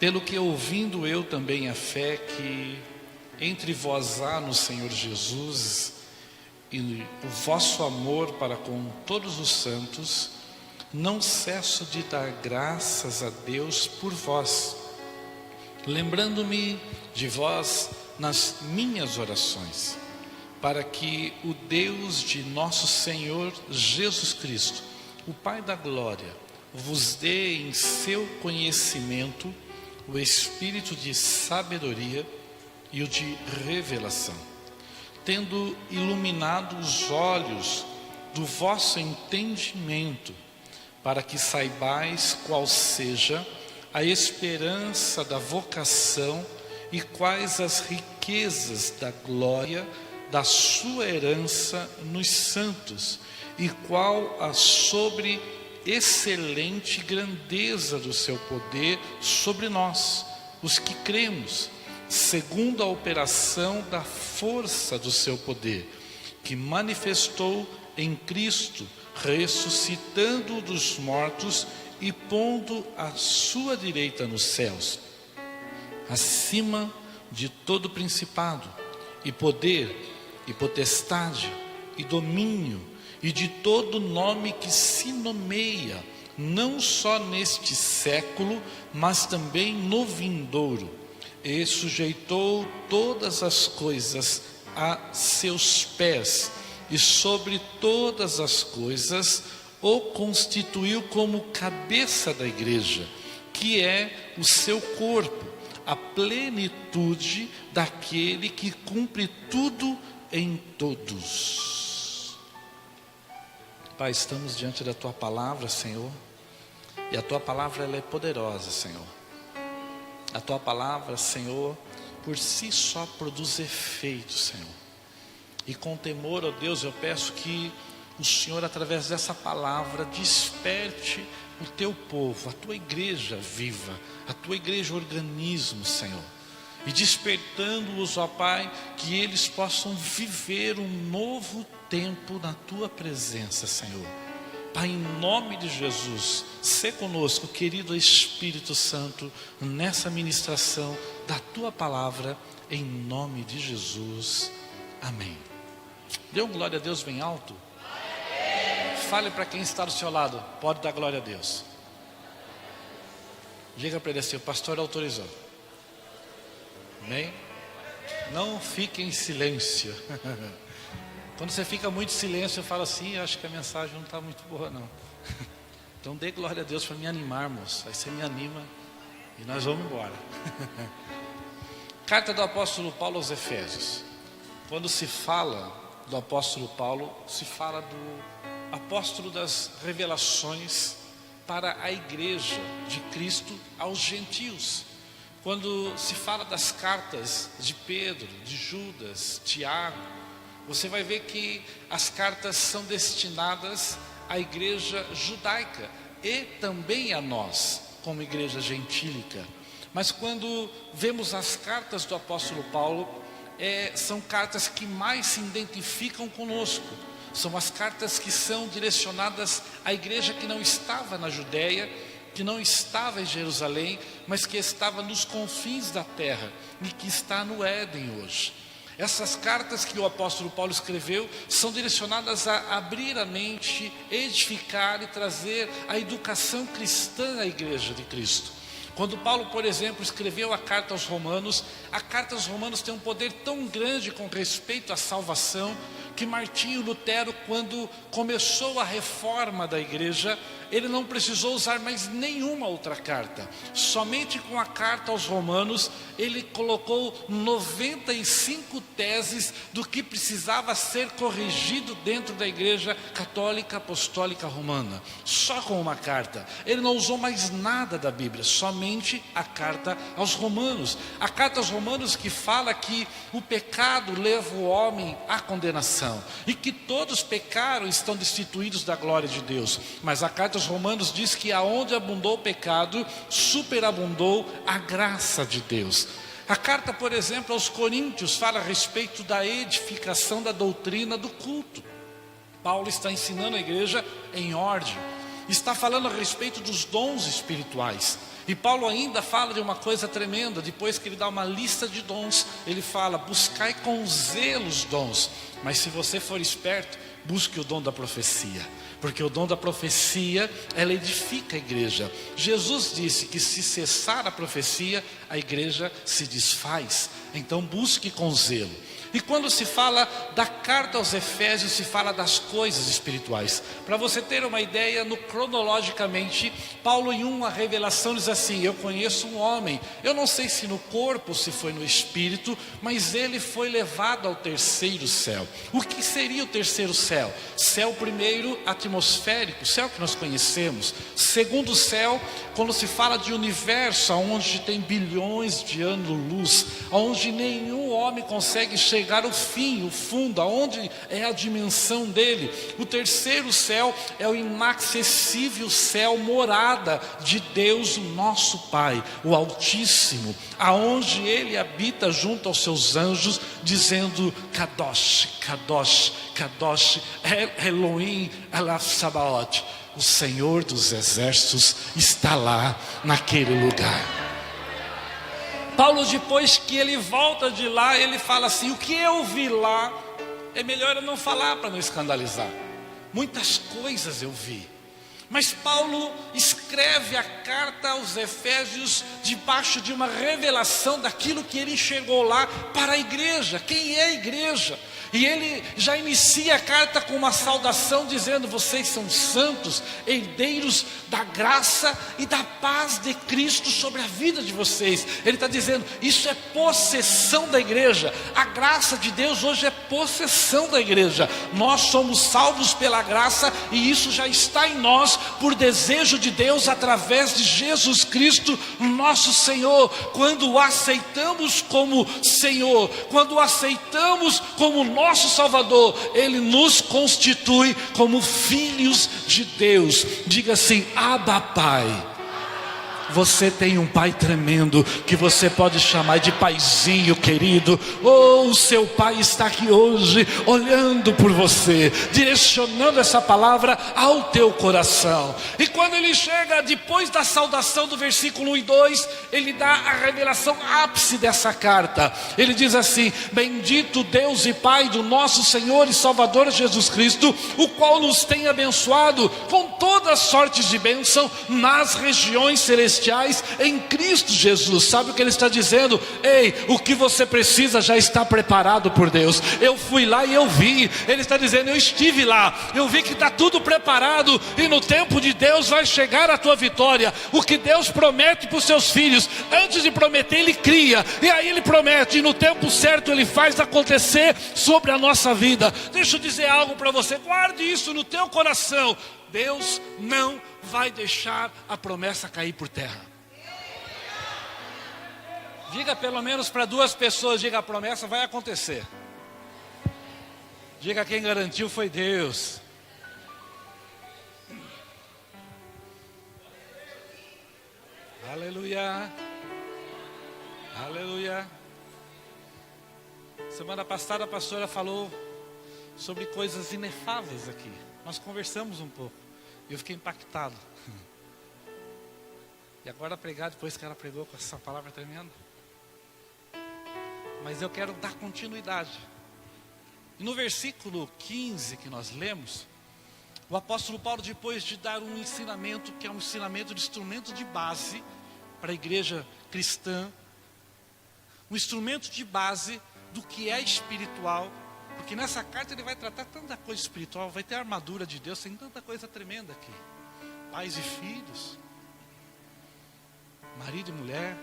Pelo que ouvindo eu também a fé que entre vós há no Senhor Jesus e o vosso amor para com todos os santos, não cesso de dar graças a Deus por vós, lembrando-me de vós nas minhas orações, para que o Deus de nosso Senhor Jesus Cristo, o Pai da glória, vos dê em seu conhecimento o espírito de sabedoria e o de revelação, tendo iluminado os olhos do vosso entendimento, para que saibais qual seja a esperança da vocação e quais as riquezas da glória da sua herança nos santos, e qual a excelente grandeza do seu poder sobre nós, os que cremos, segundo a operação da força do seu poder, que manifestou em Cristo, ressuscitando-o dos mortos e pondo à sua direita nos céus, acima de todo principado, e poder, e potestade, e domínio, e de todo nome que se nomeia, não só neste século, mas também no vindouro, e sujeitou todas as coisas a seus pés, e sobre todas as coisas o constituiu como cabeça da igreja, que é o seu corpo, a plenitude daquele que cumpre tudo em todos. Pai, estamos diante da Tua palavra, Senhor, e a Tua palavra ela é poderosa, Senhor. A Tua palavra, Senhor, por si só produz efeito, Senhor. E com temor, ó Deus, eu peço que o Senhor, através dessa palavra, desperte o Teu povo, a Tua igreja viva, a Tua igreja organismo, Senhor. E despertando-os, ó Pai, que eles possam viver um novo tempo na Tua presença, Senhor. Pai, em nome de Jesus, sê conosco, querido Espírito Santo, nessa ministração da Tua palavra, em nome de Jesus. Amém. Dê um glória a Deus bem alto. Fale para quem está do seu lado, pode dar glória a Deus. Diga para ele assim: o pastor autorizou. Amém? Não fique em silêncio. Quando você fica muito em silêncio, eu falo assim: acho que a mensagem não está muito boa não. Então dê glória a Deus para me animar, moço. Aí você me anima e nós vamos embora. Carta do apóstolo Paulo aos Efésios. Quando se fala do apóstolo Paulo, se fala do apóstolo das revelações para a igreja de Cristo aos gentios. Quando se fala das cartas de Pedro, de Judas, Tiago, você vai ver que as cartas são destinadas à igreja judaica e também a nós, como igreja gentílica. Mas quando vemos as cartas do apóstolo Paulo, são cartas que mais se identificam conosco. São as cartas que são direcionadas à igreja que não estava na Judéia, que não estava em Jerusalém, mas que estava nos confins da terra e que está no Éden hoje. Essas cartas que o apóstolo Paulo escreveu são direcionadas a abrir a mente, edificar e trazer a educação cristã à igreja de Cristo. Quando Paulo, por exemplo, escreveu a carta aos Romanos tem um poder tão grande com respeito à salvação, que Martinho Lutero, quando começou a reforma da igreja, ele não precisou usar mais nenhuma outra carta. Somente com a carta aos Romanos, ele colocou 95 teses do que precisava ser corrigido dentro da igreja católica apostólica romana. Só com uma carta. Ele não usou mais nada da Bíblia, somente a carta aos Romanos. A carta aos Romanos que fala que o pecado leva o homem à condenação e que todos pecaram e estão destituídos da glória de Deus. Mas a carta aos Romanos diz que aonde abundou o pecado, superabundou a graça de Deus. A carta, por exemplo, aos Coríntios fala a respeito da edificação da doutrina do culto. Paulo está ensinando a igreja em ordem. está falando a respeito dos dons espirituais. E Paulo ainda fala de uma coisa tremenda, depois que ele dá uma lista de dons, ele fala: buscai com zelo os dons, mas se você for esperto, busque o dom da profecia, porque o dom da profecia, ela edifica a igreja. Jesus disse que se cessar a profecia, a igreja se desfaz. Então busque com zelo. E quando se fala da carta aos Efésios, se fala das coisas espirituais. Para você ter uma ideia, cronologicamente, Paulo em uma revelação diz assim: eu conheço um homem, eu não sei se no corpo, se foi no espírito, mas ele foi levado ao terceiro céu. O que seria o terceiro céu? Céu primeiro atmosférico, céu que nós conhecemos. Segundo céu, quando se fala de universo, onde tem bilhões de anos-luz, onde nenhum homem consegue chegar ao fim, o fundo, aonde é a dimensão dele. O terceiro céu é o inacessível céu, morada de Deus, o nosso Pai, o Altíssimo, aonde ele habita junto aos seus anjos, dizendo: Kadosh, Kadosh, Kadosh, Elohim Sabaoth. O Senhor dos exércitos está lá naquele lugar. Paulo, depois que ele volta de lá, ele fala assim: o que eu vi lá, é melhor eu não falar para não escandalizar. Muitas coisas eu vi. Mas Paulo escreve a carta aos Efésios debaixo de uma revelação daquilo que ele enxergou lá para a igreja. Quem é a igreja? E ele já inicia a carta com uma saudação dizendo: vocês são santos, herdeiros da graça e da paz de Cristo sobre a vida de vocês. Ele está dizendo: isso é possessão da igreja. A graça de Deus hoje é possessão da igreja. Nós somos salvos pela graça e isso já está em nós por desejo de Deus através de Jesus Cristo, nosso Senhor. Quando o aceitamos como Senhor, quando o aceitamos como nosso Salvador, Ele nos constitui como filhos de Deus. Diga assim: Abba, Pai. Você tem um pai tremendo, que você pode chamar de paizinho querido. Oh, o seu pai está aqui hoje, olhando por você, direcionando essa palavra ao teu coração. E quando ele chega, depois da saudação do versículo 1 e 2, ele dá a revelação ápice dessa carta. Ele diz assim: bendito Deus e Pai do nosso Senhor e Salvador Jesus Cristo, o qual nos tem abençoado com todas sortes de bênção nas regiões celestiais em Cristo Jesus. Sabe o que ele está dizendo? Ei, o que você precisa já está preparado por Deus. Eu fui lá e eu vi. Ele está dizendo: eu estive lá, eu vi que está tudo preparado, e no tempo de Deus vai chegar a tua vitória. O que Deus promete para os seus filhos, antes de prometer Ele cria, e aí Ele promete, e no tempo certo Ele faz acontecer sobre a nossa vida. Deixa eu dizer algo para você, guarde isso no teu coração: Deus não vai deixar a promessa cair por terra. Diga pelo menos para duas pessoas: diga, a promessa vai acontecer. Diga, quem garantiu foi Deus. Aleluia. Aleluia. Semana passada a pastora falou sobre coisas inefáveis aqui. Nós conversamos um pouco. Eu fiquei impactado. E agora pregar depois que ela pregou com essa palavra tremenda. Mas eu quero dar continuidade. E no versículo 15 que nós lemos, o apóstolo Paulo, depois de dar um ensinamento, que é um ensinamento de instrumento de base para a igreja cristã, um instrumento de base do que é espiritual, porque nessa carta ele vai tratar tanta coisa espiritual, vai ter a armadura de Deus, tem tanta coisa tremenda aqui. Pais e filhos, marido e mulher.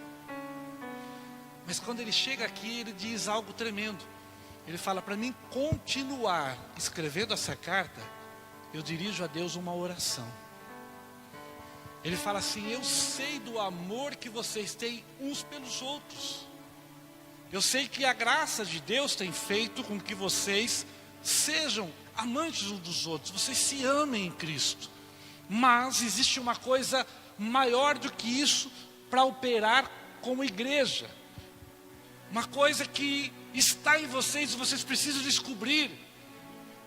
Mas quando ele chega aqui, ele diz algo tremendo. Ele fala: para mim continuar escrevendo essa carta, eu dirijo a Deus uma oração. Ele fala assim: eu sei do amor que vocês têm uns pelos outros. Eu sei que a graça de Deus tem feito com que vocês sejam amantes uns dos outros, vocês se amem em Cristo. Mas existe uma coisa maior do que isso para operar como igreja. Uma coisa que está em vocês e vocês precisam descobrir: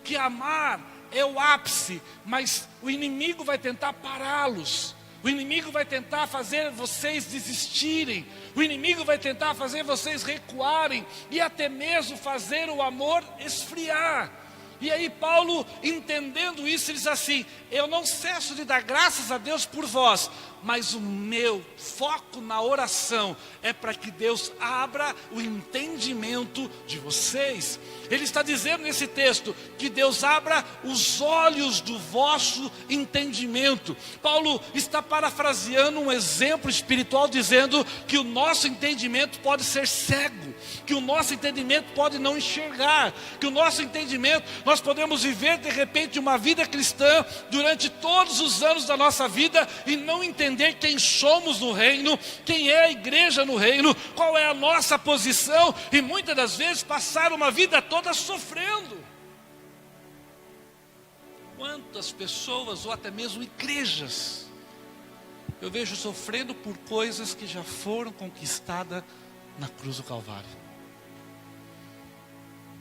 que amar é o ápice, mas o inimigo vai tentar pará-los. O inimigo vai tentar fazer vocês desistirem. O inimigo vai tentar fazer vocês recuarem e até mesmo fazer o amor esfriar. E aí Paulo, entendendo isso, ele diz assim: eu não cesso de dar graças a Deus por vós, mas o meu foco na oração é para que Deus abra o entendimento de vocês. Ele está dizendo nesse texto que Deus abra os olhos do vosso entendimento. Paulo está parafraseando um exemplo espiritual, dizendo que o nosso entendimento pode ser cego, que o nosso entendimento pode não enxergar, que o nosso entendimento, nós podemos viver de repente uma vida cristã durante todos os anos da nossa vida e não entender quem somos no reino, quem é a igreja no reino, qual é a nossa posição, e muitas das vezes passar uma vida toda sofrendo. Quantas pessoas, ou até mesmo igrejas, eu vejo sofrendo por coisas que já foram conquistadas na cruz do Calvário.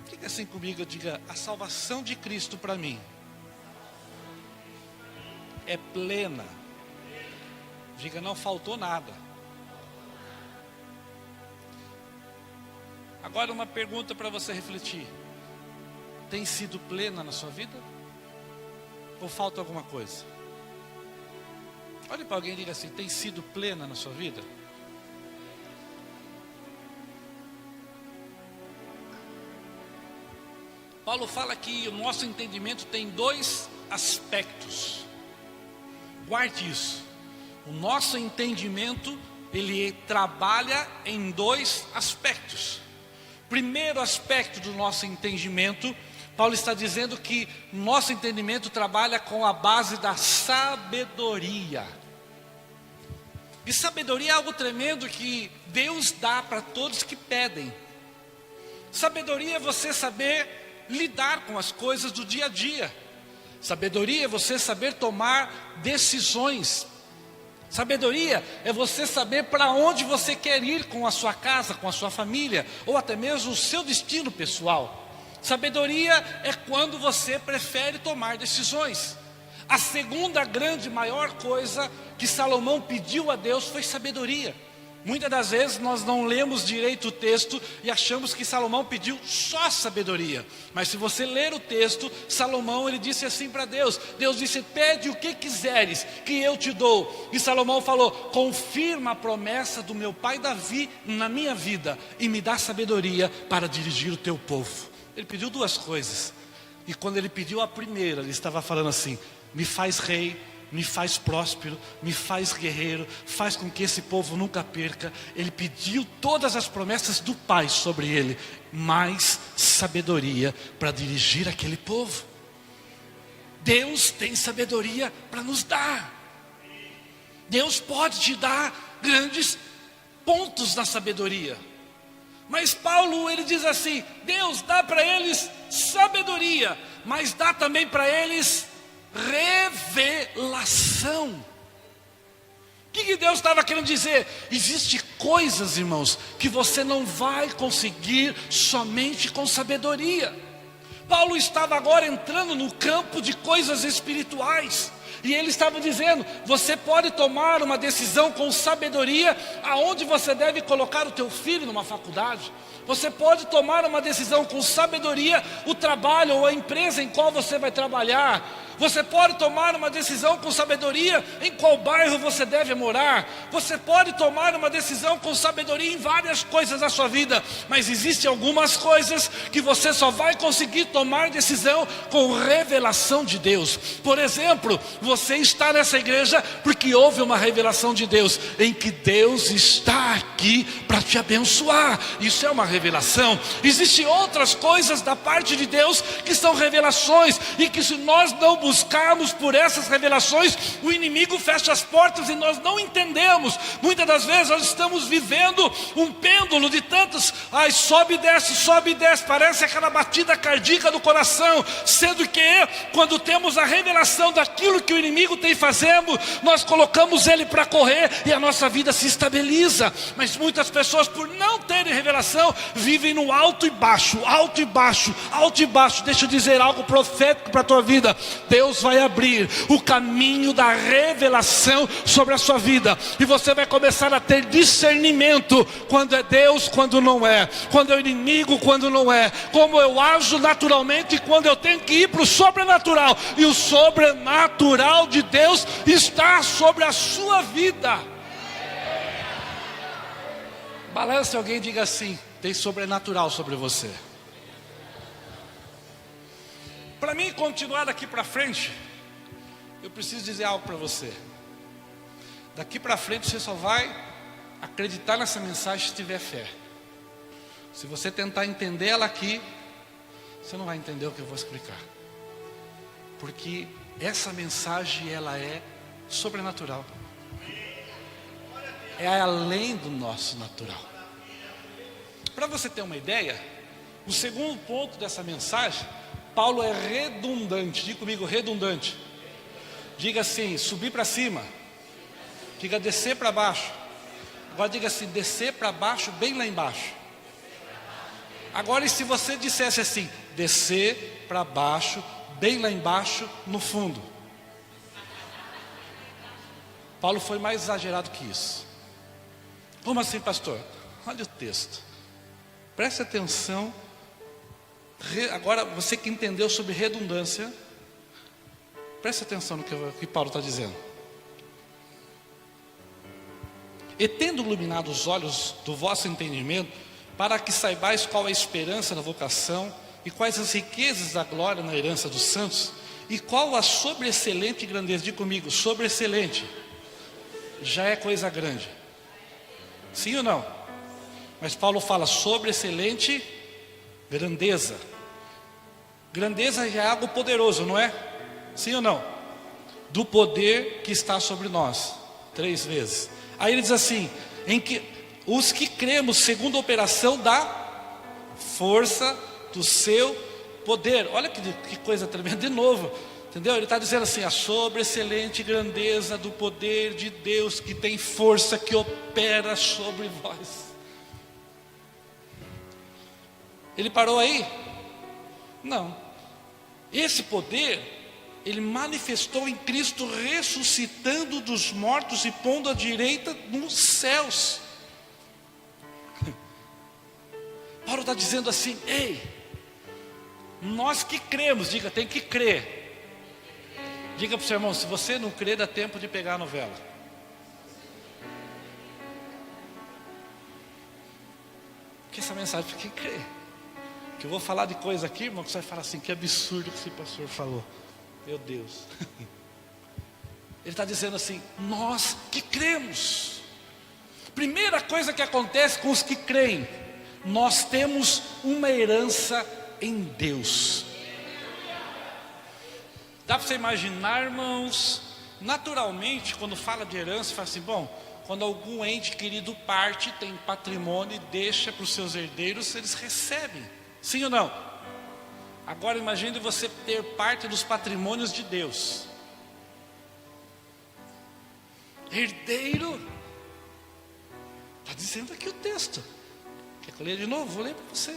Fica assim comigo, diga: a salvação de Cristo para mim é plena. Diga: não faltou nada. Agora uma pergunta para você refletir: tem sido plena na sua vida? Ou falta alguma coisa? Olhe para alguém e diga assim: tem sido plena na sua vida? Paulo fala que o nosso entendimento tem dois aspectos. Guarde isso. O nosso entendimento, ele trabalha em dois aspectos. Primeiro aspecto do nosso entendimento, Paulo está dizendo que nosso entendimento trabalha com a base da sabedoria. E sabedoria é algo tremendo que Deus dá para todos que pedem. Sabedoria é você saber lidar com as coisas do dia a dia. Sabedoria é você saber tomar decisões. Sabedoria é você saber para onde você quer ir com a sua casa, com a sua família, ou até mesmo o seu destino pessoal. Sabedoria é quando você prefere tomar decisões. A segunda grande, maior coisa que Salomão pediu a Deus foi sabedoria. Muitas das vezes nós não lemos direito o texto e achamos que Salomão pediu só sabedoria. Mas se você ler o texto, Salomão, ele disse assim para Deus. Deus disse: pede o que quiseres, que eu te dou. E Salomão falou: confirma a promessa do meu pai Davi na minha vida e me dá sabedoria para dirigir o teu povo. Ele pediu duas coisas. E quando ele pediu a primeira, ele estava falando assim: me faz rei, me faz próspero, me faz guerreiro, faz com que esse povo nunca perca. Ele pediu todas as promessas do Pai sobre ele, mais sabedoria para dirigir aquele povo. Deus tem sabedoria para nos dar. Deus pode te dar grandes pontos na sabedoria. Mas Paulo, ele diz assim: Deus dá para eles sabedoria, mas dá também para eles revelação. O que Deus estava querendo dizer? Existem coisas, irmãos, que você não vai conseguir somente com sabedoria. Paulo estava agora entrando no campo de coisas espirituais. E ele estava dizendo: você pode tomar uma decisão com sabedoria aonde você deve colocar o teu filho numa faculdade. Você pode tomar uma decisão com sabedoria o trabalho ou a empresa em qual você vai trabalhar. Você pode tomar uma decisão com sabedoria em qual bairro você deve morar. Você pode tomar uma decisão com sabedoria em várias coisas da sua vida. Mas existem algumas coisas que você só vai conseguir tomar decisão com revelação de Deus. Por exemplo, você está nessa igreja porque houve uma revelação de Deus, em que Deus está aqui para te abençoar. Isso é uma revelação. Existem outras coisas da parte de Deus que são revelações, e que se nós não buscarmos por essas revelações, o inimigo fecha as portas e nós não entendemos. Muitas das vezes nós estamos vivendo um pêndulo de tantos, sobe e desce, parece aquela batida cardíaca do coração, sendo que quando temos a revelação daquilo que o inimigo tem fazendo, nós colocamos ele para correr e a nossa vida se estabiliza. Mas muitas pessoas, por não terem revelação, vivem no alto e baixo, alto e baixo, alto e baixo. Deixa eu dizer algo profético para a tua vida. Deus vai abrir o caminho da revelação sobre a sua vida, e você vai começar a ter discernimento, quando é Deus, quando não é, quando é o inimigo, quando não é, como eu ajo naturalmente, quando eu tenho que ir para o sobrenatural. E o sobrenatural de Deus está sobre a sua vida. Balance alguém e diga assim: tem sobrenatural sobre você. Para mim continuar daqui para frente, eu preciso dizer algo para você. Daqui para frente você só vai acreditar nessa mensagem se tiver fé. Se você tentar entender ela aqui, você não vai entender o que eu vou explicar. Porque essa mensagem, ela é sobrenatural. É além do nosso natural. Para você ter uma ideia, o segundo ponto dessa mensagem, Paulo é redundante. Diga comigo, redundante. Diga assim, subir para cima. Diga descer para baixo. Agora diga assim, descer para baixo, bem lá embaixo. Agora, e se você dissesse assim, descer para baixo, bem lá embaixo, no fundo? Paulo foi mais exagerado que isso. Como assim, pastor? Olha o texto. Preste atenção. Agora, você que entendeu sobre redundância, preste atenção no que Paulo está dizendo. E tendo iluminado os olhos do vosso entendimento, para que saibais qual é a esperança da vocação, e quais as riquezas da glória na herança dos santos, e qual a sobreexcelente grandeza. Diga comigo, sobreexcelente já é coisa grande. Sim ou não? Mas Paulo fala sobreexcelente grandeza. Grandeza já é algo poderoso, não é? Sim ou não? Do poder que está sobre nós. 3 vezes. Aí ele diz assim, em que os que cremos segundo a operação da força do seu poder. Olha que coisa tremenda, de novo, entendeu? Ele está dizendo assim, a sobreexcelente grandeza do poder de Deus, que tem força, que opera sobre vós. Ele parou aí? Não. Esse poder, ele manifestou em Cristo, ressuscitando dos mortos e pondo à direita nos céus. Paulo está dizendo assim, ei, nós que cremos, diga, tem que crer. Diga para o seu irmão, se você não crer, dá tempo de pegar a novela. Porque essa mensagem para quem crê. Que eu vou falar de coisa aqui, irmão, que você vai falar assim, que absurdo que esse pastor falou. Meu Deus. Ele está dizendo assim, nós que cremos. Primeira coisa que acontece com os que creem, nós temos uma herança em Deus. Dá para você imaginar, irmãos, naturalmente, quando fala de herança, fala assim, bom, quando algum ente querido parte, tem patrimônio e deixa para os seus herdeiros, eles recebem. Sim ou não? Agora imagine você ter parte dos patrimônios de Deus. Herdeiro. Está dizendo aqui o texto. Quer que eu leia de novo? Vou ler para você.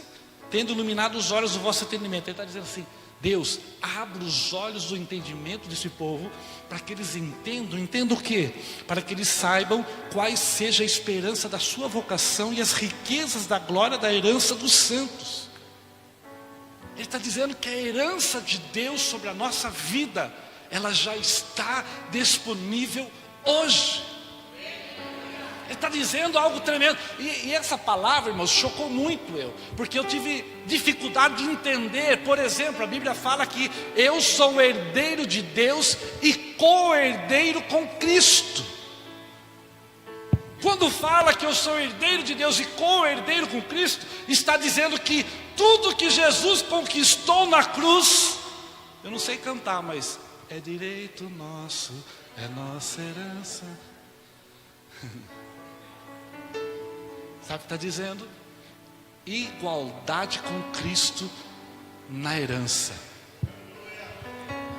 Tendo iluminado os olhos do vosso entendimento. Ele está dizendo assim, Deus, abre os olhos do entendimento desse povo, para que eles entendam o quê? Para que eles saibam qual seja a esperança da sua vocação e as riquezas da glória da herança dos santos. Ele está dizendo que a herança de Deus sobre a nossa vida, ela já está disponível hoje. Ele está dizendo algo tremendo. E essa palavra, irmãos, chocou muito eu. Porque eu tive dificuldade de entender. Por exemplo, a Bíblia fala que eu sou herdeiro de Deus e co-herdeiro com Cristo. Quando fala que eu sou herdeiro de Deus e co-herdeiro com Cristo, está dizendo que tudo que Jesus conquistou na cruz, eu não sei cantar, mas é direito nosso, é nossa herança. Sabe o que está dizendo? Igualdade com Cristo na herança.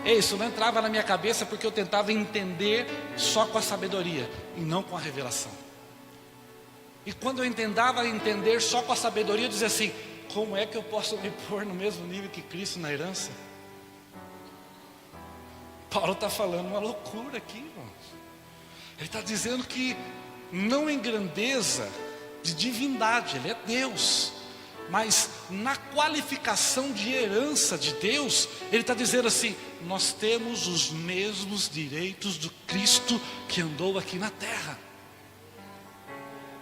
Isso não entrava na minha cabeça porque eu tentava entender só com a sabedoria e não com a revelação. E quando eu tentava entender só com a sabedoria, eu dizia assim: como é que eu posso me pôr no mesmo nível que Cristo na herança? Paulo está falando uma loucura aqui, irmãos. Ele está dizendo que não em grandeza de divindade, Ele é Deus, mas na qualificação de herança de Deus, Ele está dizendo assim: nós temos os mesmos direitos do Cristo que andou aqui na terra.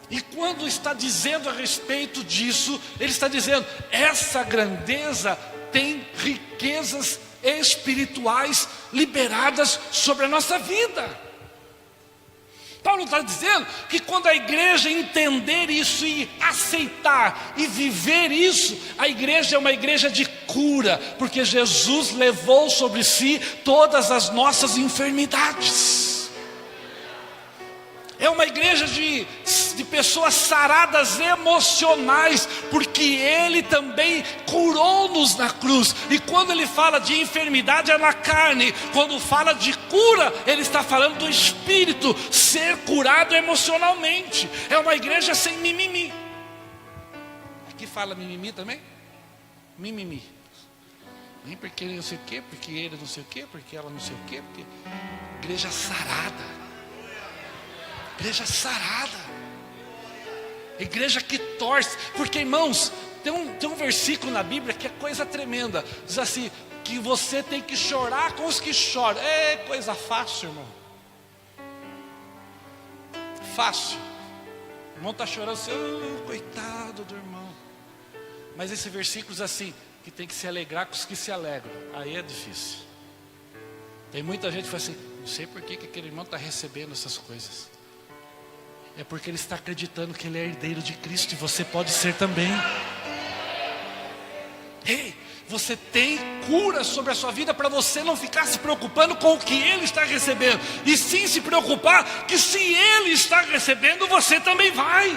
E quando está dizendo a respeito disso, Ele está dizendo: essa grandeza tem riquezas espirituais liberadas sobre a nossa vida. Paulo está dizendo que quando a igreja entender isso e aceitar e viver isso, a igreja é uma igreja de cura, porque Jesus levou sobre si todas as nossas enfermidades. É uma igreja de pessoas saradas emocionais, porque Ele também curou-nos na cruz. E quando Ele fala de enfermidade é na carne, quando fala de cura, Ele está falando do espírito ser curado emocionalmente. É uma igreja sem mimimi. Aqui fala mimimi também? Mimimi. Nem porque ele não sei o quê, porque ele não sei o quê, porque ela não sei o quê, porque... Igreja sarada. Igreja sarada, igreja que torce, porque irmãos, tem um versículo na Bíblia que é coisa tremenda, diz assim, que você tem que chorar com os que choram. É coisa fácil, irmão, fácil. O irmão está chorando assim, oh, coitado do irmão. Mas esse versículo diz assim, que tem que se alegrar com os que se alegram. Aí é difícil. Tem muita gente que fala assim, não sei por que aquele irmão está recebendo essas coisas. É porque ele está acreditando que ele é herdeiro de Cristo, e você pode ser também. Ei, você tem cura sobre a sua vida, para você não ficar se preocupando com o que ele está recebendo, e sim se preocupar que se ele está recebendo, você também vai.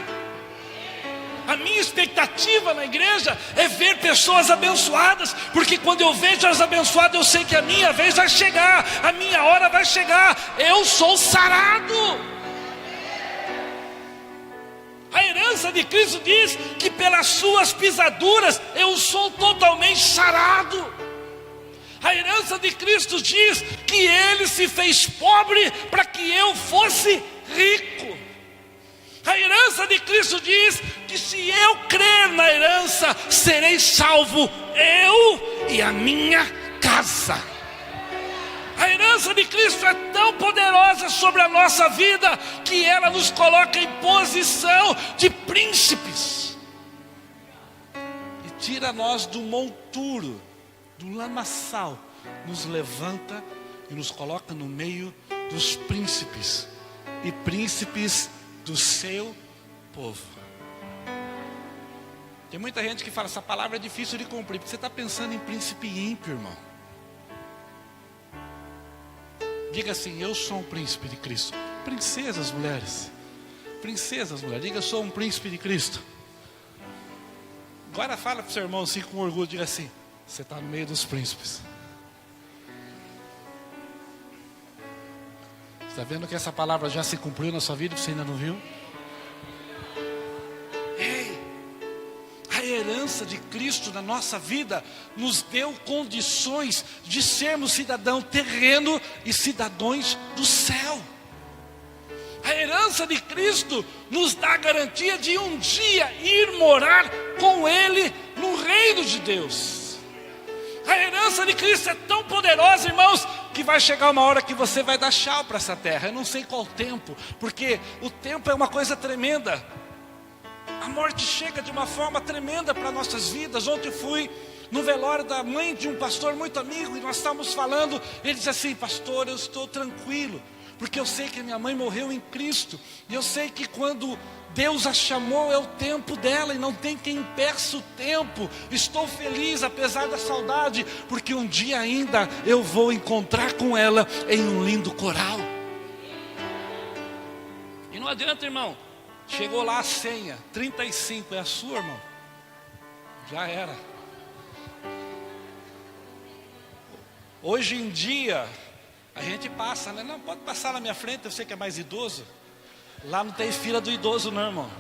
A minha expectativa na igreja é ver pessoas abençoadas, porque quando eu vejo as abençoadas, eu sei que a minha vez vai chegar, a minha hora vai chegar. Eu sou sarado. A herança de Cristo diz que pelas suas pisaduras eu sou totalmente sarado. A herança de Cristo diz que Ele se fez pobre para que eu fosse rico. A herança de Cristo diz que se eu crer na herança, serei salvo, eu e a minha casa. A herança de Cristo é tão poderosa sobre a nossa vida, que ela nos coloca em posição de príncipes. E tira nós do monturo, do lamaçal, nos levanta e nos coloca no meio dos príncipes, e príncipes do seu povo. Tem muita gente que fala, essa palavra é difícil de cumprir, porque você está pensando em príncipe ímpio, irmão. Diga assim, eu sou um príncipe de Cristo. Princesas, mulheres. Princesas, mulheres. Diga, eu sou um príncipe de Cristo. Agora fala para o seu irmão assim com orgulho. Diga assim, você está no meio dos príncipes. Está vendo que essa palavra já se cumpriu na sua vida? Você ainda não viu? Ei, a herança de Cristo na nossa vida nos deu condições de sermos cidadão terreno e cidadãos do céu. A herança de Cristo nos dá a garantia de um dia ir morar com Ele no reino de Deus. A herança de Cristo é tão poderosa, irmãos, que vai chegar uma hora que você vai dar tchau para essa terra. Eu não sei qual tempo, porque o tempo é uma coisa tremenda. A morte chega de uma forma tremenda para nossas vidas. Ontem fui no velório da mãe de um pastor muito amigo, e nós estávamos falando. Ele disse assim, pastor, eu estou tranquilo, porque eu sei que minha mãe morreu em Cristo, e eu sei que quando Deus a chamou é o tempo dela, e não tem quem impeça o tempo. Estou feliz apesar da saudade, porque um dia ainda eu vou encontrar com ela em um lindo coral. E não adianta, irmão, chegou lá a senha, 35, é a sua, irmão? Já era. Hoje em dia, a gente passa, né? Não, pode passar na minha frente, eu sei que é mais idoso. Lá não tem fila do idoso não, irmão.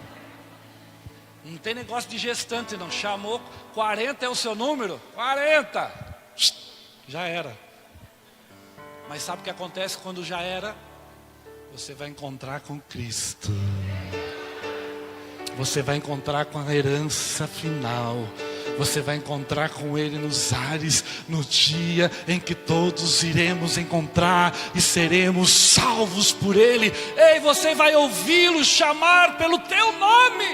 Não tem negócio de gestante não. Chamou, 40 é o seu número? 40. Já era. Mas sabe o que acontece quando já era? Você vai encontrar com Cristo. Você vai encontrar com a herança final. Você vai encontrar com Ele nos ares, no dia em que todos iremos encontrar e seremos salvos por Ele. Ei, você vai ouvi-lo chamar pelo teu nome.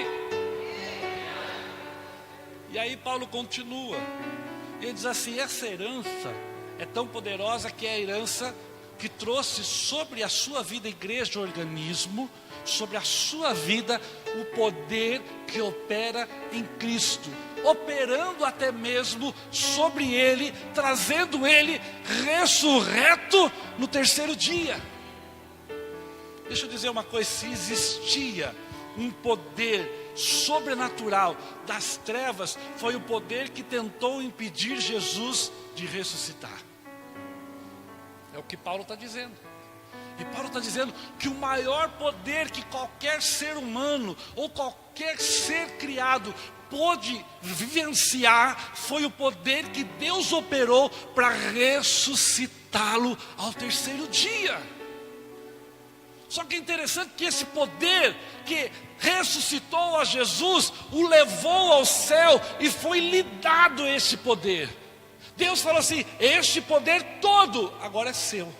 E aí Paulo continua. Ele diz assim: essa herança é tão poderosa que é a herança que trouxe sobre a sua vida, igreja, organismo, sobre a sua vida, o poder que opera em Cristo, operando até mesmo sobre Ele, trazendo Ele ressurreto no terceiro dia. Deixa eu dizer uma coisa, se existia um poder sobrenatural das trevas, foi o poder que tentou impedir Jesus de ressuscitar. É o que Paulo está dizendo. E Paulo está dizendo que o maior poder que qualquer ser humano ou qualquer ser criado pôde vivenciar foi o poder que Deus operou para ressuscitá-lo ao terceiro dia. Só que é interessante que esse poder que ressuscitou a Jesus o levou ao céu e foi lhe dado esse poder. Deus falou assim: este poder todo agora é seu.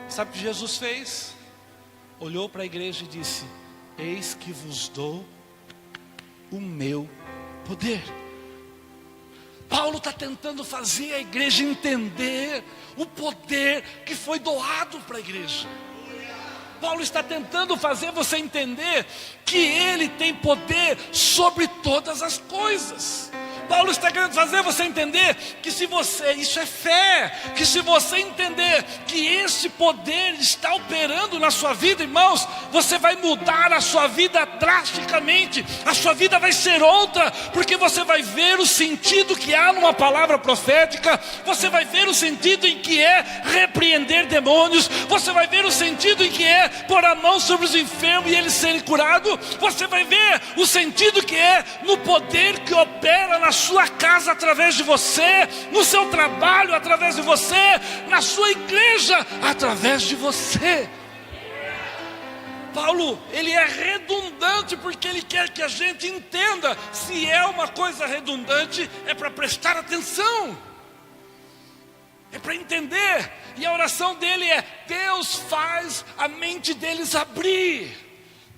Sabe o que Jesus fez? Olhou para a igreja e disse: eis que vos dou o meu poder. Paulo está tentando fazer a igreja entender o poder que foi doado para a igreja. Paulo está tentando fazer você entender que Ele tem poder sobre todas as coisas. Paulo está querendo fazer você entender que se você, isso é fé, que se você entender que esse poder está operando na sua vida, irmãos, você vai mudar a sua vida drasticamente, a sua vida vai ser outra, porque você vai ver o sentido que há numa palavra profética, você vai ver o sentido em que é repreender demônios, você vai ver o sentido em que é pôr a mão sobre os enfermos e eles serem curados, você vai ver o sentido que é no poder que opera na sua casa através de você, no seu trabalho através de você, na sua igreja através de você. Paulo, ele é redundante porque ele quer que a gente entenda. Se é uma coisa redundante, é para prestar atenção, é para entender. E a oração dele é: Deus faz a mente deles abrir,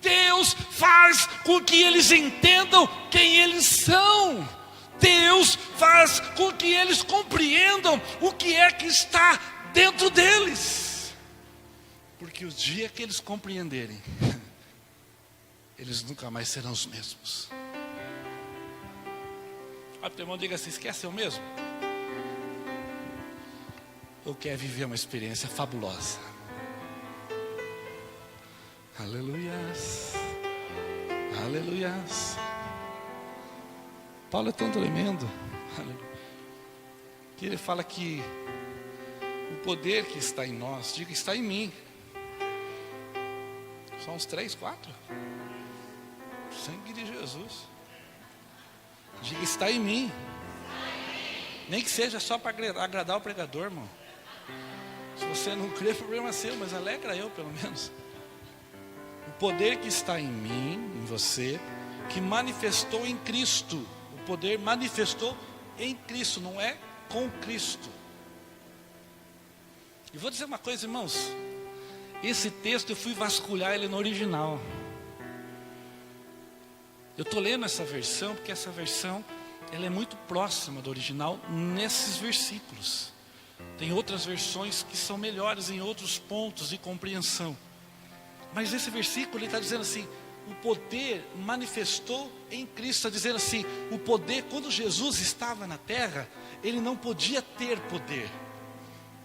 Deus faz com que eles entendam quem eles são, Deus faz com que eles compreendam o que é que está dentro deles. Porque o dia que eles compreenderem, eles nunca mais serão os mesmos. Olha, teu irmão, diga assim: esquece eu mesmo? Ou quer viver uma experiência fabulosa? Aleluias, aleluias. Paulo é tão tremendo, que ele fala que o poder que está em nós, diga, está em mim. São uns 3, 4. Sangue de Jesus. Diga, está em mim. Nem que seja só para agradar o pregador, irmão. Se você não crê, problema é seu, mas alegra eu pelo menos. O poder que está em mim, em você, que manifestou em Cristo. O poder manifestou em Cristo, não é com Cristo. E vou dizer uma coisa, irmãos. Esse texto eu fui vasculhar ele no original. Eu estou lendo essa versão porque essa versão ela é muito próxima do original nesses versículos. Tem outras versões que são melhores em outros pontos de compreensão. Mas esse versículo ele está dizendo assim: o poder manifestou em Cristo. Está dizendo assim, o poder, quando Jesus estava na terra, ele não podia ter poder.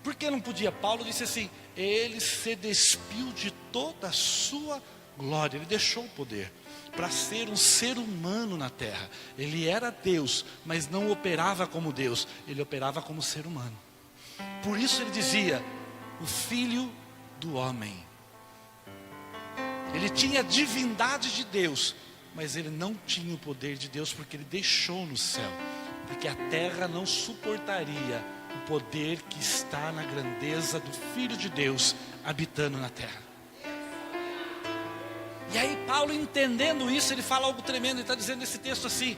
Por que não podia? Paulo disse assim: ele se despiu de toda a sua glória. Ele deixou o poder para ser um ser humano na terra. Ele era Deus, mas não operava como Deus, ele operava como ser humano. Por isso ele dizia, o Filho do Homem. Ele tinha a divindade de Deus, mas ele não tinha o poder de Deus, porque ele deixou no céu. Porque a terra não suportaria o poder que está na grandeza do Filho de Deus habitando na terra. E aí Paulo, entendendo isso, ele fala algo tremendo. Ele está dizendo nesse texto assim,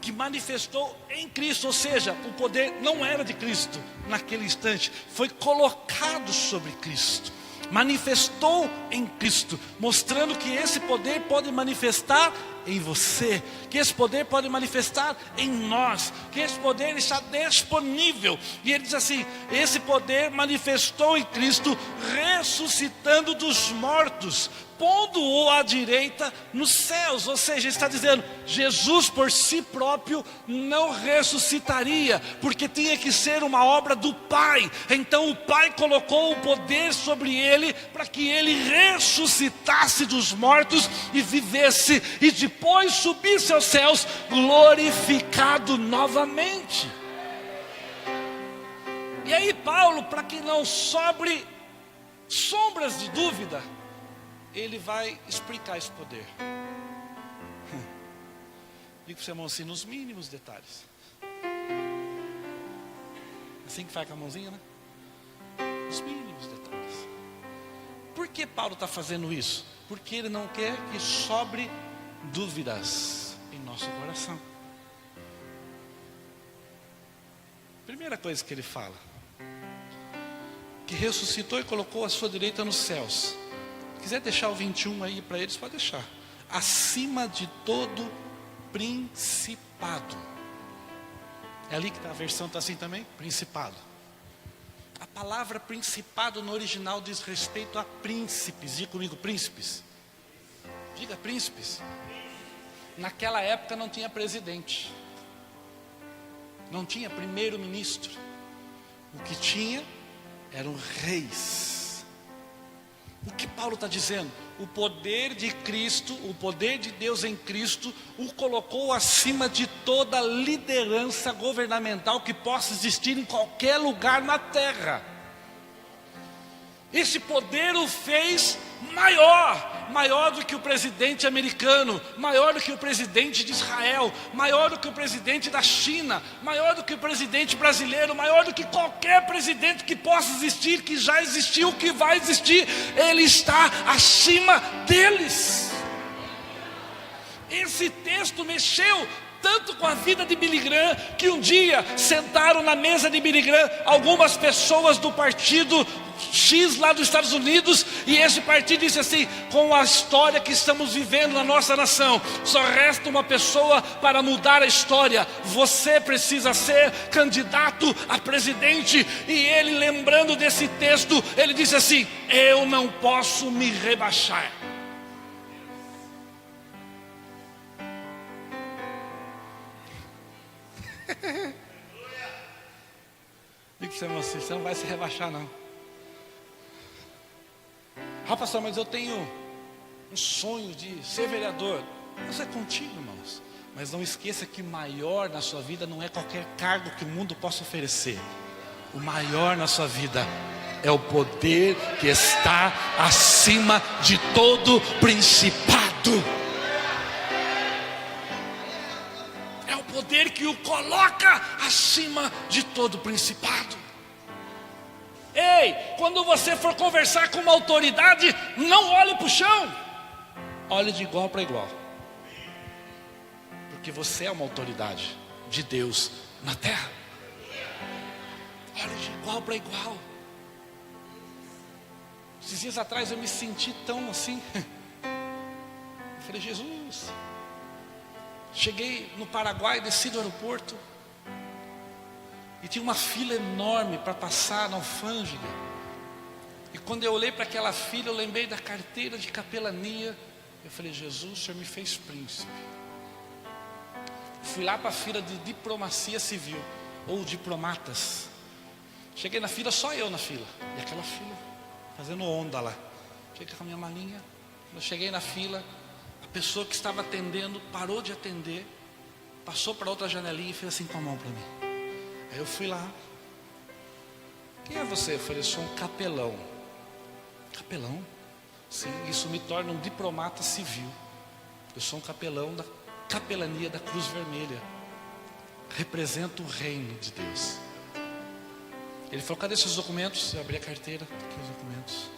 que manifestou em Cristo. Ou seja, o poder não era de Cristo naquele instante, foi colocado sobre Cristo. Manifestou em Cristo, mostrando que esse poder pode manifestar em você, que esse poder pode manifestar em nós, que esse poder está disponível. E ele diz assim, esse poder manifestou em Cristo, ressuscitando dos mortos, pondo-o à direita nos céus. Ou seja, ele está dizendo, Jesus por si próprio não ressuscitaria, porque tinha que ser uma obra do Pai. Então o Pai colocou o poder sobre ele, para que ele ressuscitasse dos mortos e vivesse, e depois subisse aos céus, glorificado novamente. E aí Paulo, para que não sobre sombras de dúvida, ele vai explicar esse poder. Diga para o seu irmão assim, nos mínimos detalhes. Assim que faz com a mãozinha, né? Nos mínimos detalhes. Por que Paulo está fazendo isso? Porque ele não quer que sobre dúvidas em nosso coração. Primeira coisa que ele fala, que ressuscitou e colocou a sua direita nos céus. Se quiser deixar o 21 aí para eles, pode deixar. Acima de todo principado. É ali que tá, a versão está assim também? Principado. A palavra principado no original diz respeito a príncipes. Diga comigo, príncipes. Diga príncipes. Naquela época não tinha presidente, não tinha primeiro-ministro. O que tinha eram reis. O que Paulo está dizendo? O poder de Cristo, o poder de Deus em Cristo, o colocou acima de toda liderança governamental que possa existir em qualquer lugar na terra. Esse poder o fez maior do que o presidente americano, maior do que o presidente de Israel, maior do que o presidente da China, maior do que o presidente brasileiro, maior do que qualquer presidente que possa existir, que já existiu, que vai existir. Ele está acima deles. Esse texto mexeu tanto com a vida de Billy Graham, que um dia sentaram na mesa de Billy Graham algumas pessoas do partido X lá dos Estados Unidos, e esse partido disse assim: com a história que estamos vivendo na nossa nação, só resta uma pessoa para mudar a história. Você precisa ser candidato a presidente. E ele, lembrando desse texto, ele disse assim: eu não posso me rebaixar. Diga para você não vai se rebaixar não. Pastor, mas eu tenho um sonho de ser vereador. Mas é contigo, irmãos. Mas não esqueça que maior na sua vida não é qualquer cargo que o mundo possa oferecer. O maior na sua vida é o poder que está acima de todo principado. É o poder que o coloca acima de todo principado. Ei, quando você for conversar com uma autoridade, não olhe para o chão, olhe de igual para igual, porque você é uma autoridade de Deus na terra. Olhe de igual para igual. Esses dias atrás eu me senti tão assim, eu falei: Jesus, cheguei no Paraguai, desci do aeroporto, E tinha uma fila enorme para passar na alfândega. E quando eu olhei para aquela fila, eu lembrei da carteira de capelania. Eu falei, Jesus, o Senhor me fez príncipe. Fui lá para a fila de diplomacia civil, ou diplomatas. Cheguei na fila, só eu na fila. E aquela fila, fazendo onda lá. Cheguei com a minha malinha. Quando eu cheguei na fila, a pessoa que estava atendendo parou de atender, passou para outra janelinha e fez assim com a mão para mim. Aí eu fui lá. Quem é você? Eu falei, eu sou um capelão. Capelão? Sim, isso me torna um diplomata civil. Eu sou um capelão da capelania da Cruz Vermelha. Represento o reino de Deus. Ele falou, cadê seus documentos? Eu abri a carteira, aqui os documentos.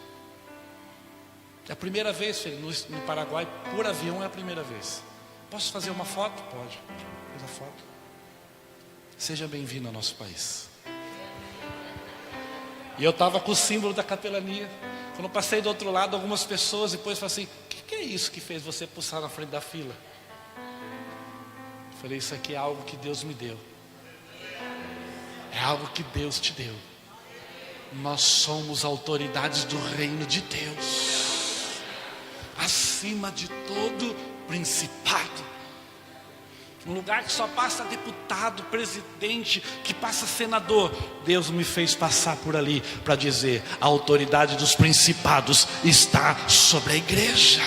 É a primeira vez, filho, no Paraguai, por avião é a primeira vez. Posso fazer uma foto? Pode. Fez a foto. Seja bem-vindo ao nosso país. E eu estava com o símbolo da capelania. Quando eu passei do outro lado, algumas pessoas depois falaram assim, o que é isso que fez você pulsar na frente da fila? Eu falei, isso aqui é algo que Deus me deu. É algo que Deus te deu. Nós somos autoridades do reino de Deus, acima de todo principado. Um lugar que só passa deputado, presidente, que passa senador. Deus me fez passar por ali para dizer, a autoridade dos principados está sobre a igreja.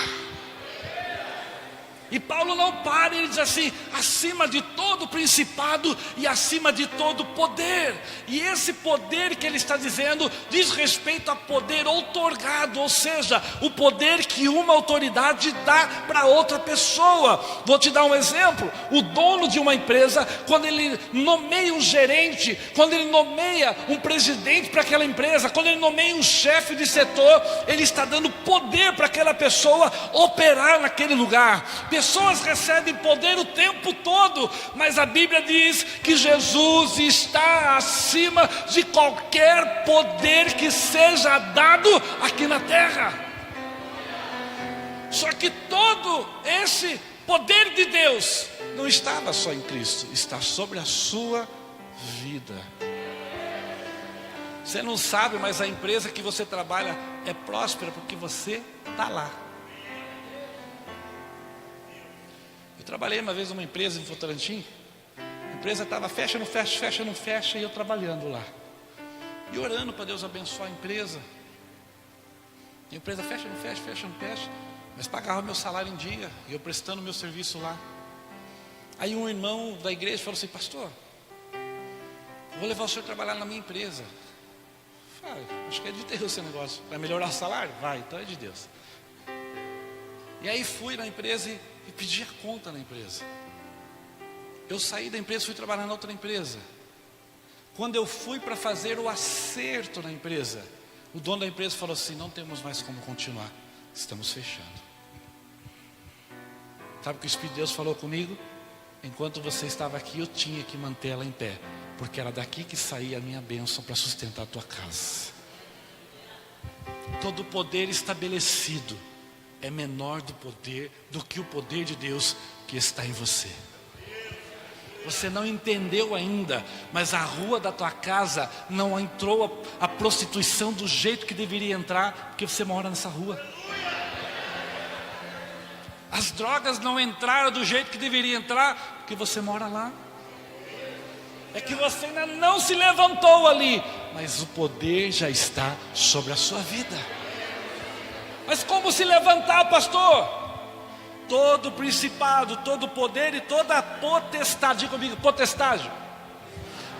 E Paulo não para, ele diz assim, acima de todo principado e acima de todo poder. E esse poder que ele está dizendo diz respeito a poder outorgado, ou seja, o poder que uma autoridade dá para outra pessoa. Vou te dar um exemplo. O dono de uma empresa, quando ele nomeia um gerente, quando ele nomeia um presidente para aquela empresa, quando ele nomeia um chefe de setor, ele está dando poder para aquela pessoa operar naquele lugar. Pessoas recebem poder o tempo todo, mas a Bíblia diz que Jesus está acima de qualquer poder que seja dado aqui na terra. Só que todo esse poder de Deus não estava só em Cristo, está sobre a sua vida. Você não sabe, mas a empresa que você trabalha é próspera porque você está lá. Eu trabalhei uma vez numa empresa em Votorantim. A empresa estava fecha, não fecha, fecha, não fecha, e eu trabalhando lá. E orando para Deus abençoar a empresa. E a empresa fecha, não fecha, fecha, não fecha. Mas pagava meu salário em dia, e eu prestando meu serviço lá. Aí um irmão da igreja falou assim, pastor, vou levar o senhor trabalhar na minha empresa. Eu falei, acho que é de Deus esse negócio. Vai melhorar o salário? Vai, então é de Deus. E aí fui na empresa e pedi a conta na empresa. Eu saí da empresa e fui trabalhar na outra empresa. Quando eu fui para fazer o acerto na empresa, o dono da empresa falou assim, não temos mais como continuar, estamos fechando. Sabe o que o Espírito de Deus falou comigo? Enquanto você estava aqui, eu tinha que manter ela em pé, porque era daqui que saía a minha bênção para sustentar a tua casa. Todo poder estabelecido é menor do que o poder de Deus que está em você. Você não entendeu ainda, mas a rua da tua casa não entrou a prostituição do jeito que deveria entrar, porque você mora nessa rua. As drogas não entraram do jeito que deveria entrar, porque você mora lá. É que você ainda não se levantou ali, mas o poder já está sobre a sua vida. Mas como se levantar, pastor? Todo principado, todo poder e toda potestade, diga comigo, potestade.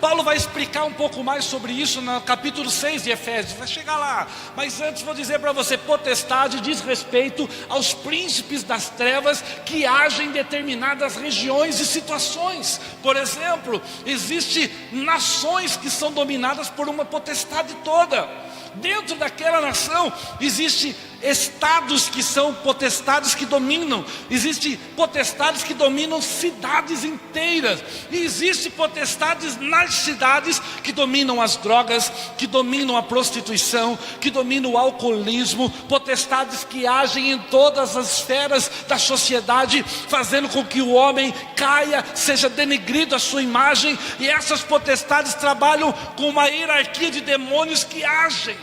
Paulo vai explicar um pouco mais sobre isso no capítulo 6 de Efésios, vai chegar lá. Mas antes vou dizer para você, potestade diz respeito aos príncipes das trevas que agem em determinadas regiões e situações. Por exemplo, existem nações que são dominadas por uma potestade toda. Dentro daquela nação existe estados que são potestades que dominam, existem potestades que dominam cidades inteiras, e existem potestades nas cidades que dominam as drogas, que dominam a prostituição, que dominam o alcoolismo, potestades que agem em todas as esferas da sociedade, fazendo com que o homem caia, seja denegrido a sua imagem, e essas potestades trabalham com uma hierarquia de demônios que agem.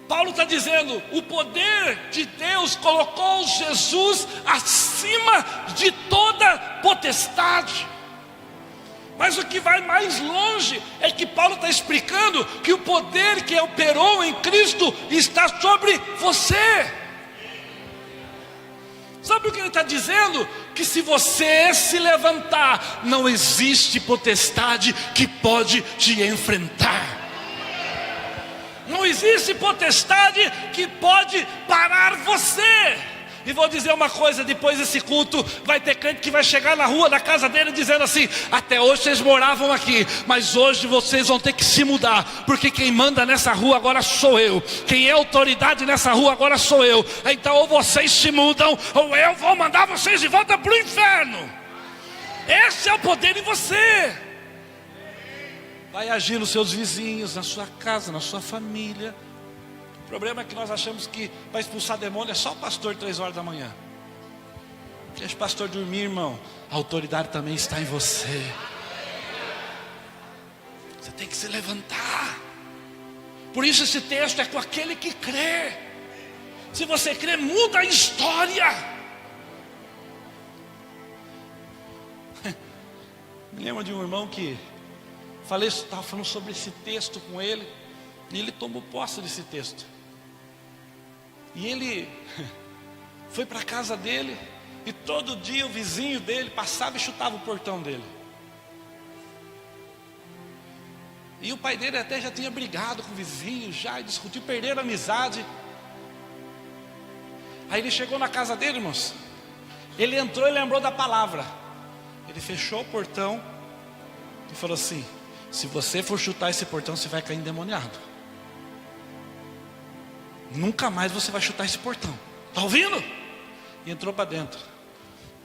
Paulo está dizendo, o poder de Deus colocou Jesus acima de toda potestade. Mas o que vai mais longe é que Paulo está explicando que o poder que operou em Cristo está sobre você. Sabe o que ele está dizendo? Que se você se levantar, não existe potestade que pode te enfrentar. Não existe potestade que pode parar você. E vou dizer uma coisa, depois desse culto vai ter crente que vai chegar na rua da casa dele dizendo assim: até hoje vocês moravam aqui, mas hoje vocês vão ter que se mudar, porque quem manda nessa rua agora sou eu, quem é autoridade nessa rua agora sou eu. Então ou vocês se mudam, ou eu vou mandar vocês de volta para o inferno. Esse é o poder em você. Vai agir nos seus vizinhos, na sua casa, na sua família. O problema é que nós achamos que para expulsar demônio é só o pastor 3 horas da manhã. Deixa o pastor dormir, irmão. A autoridade também está em você. Você tem que se levantar. Por isso esse texto é com aquele que crê. Se você crê, muda a história. Me lembro de um irmão que estava falando sobre esse texto com ele, e ele tomou posse desse texto. E ele foi para a casa dele, e todo dia o vizinho dele passava e chutava o portão dele. E o pai dele até já tinha brigado com o vizinho, já discutiu, perderam a amizade. Aí ele chegou na casa dele, irmãos. Ele entrou e lembrou da palavra. Ele fechou o portão e falou assim: se você for chutar esse portão, você vai cair endemoniado. Nunca mais você vai chutar esse portão. Está ouvindo? E entrou para dentro.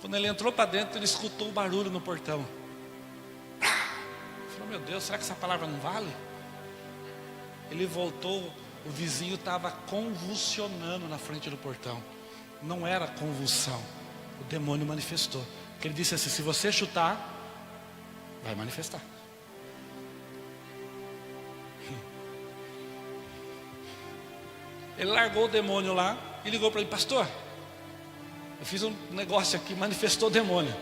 Quando ele entrou para dentro, ele escutou o barulho no portão. Falou: meu Deus, será que essa palavra não vale? Ele voltou, o vizinho estava convulsionando na frente do portão. Não era convulsão, o demônio manifestou. Porque ele disse assim: se você chutar, vai manifestar. Ele largou o demônio lá e ligou para ele: pastor, eu fiz um negócio aqui, manifestou o demônio.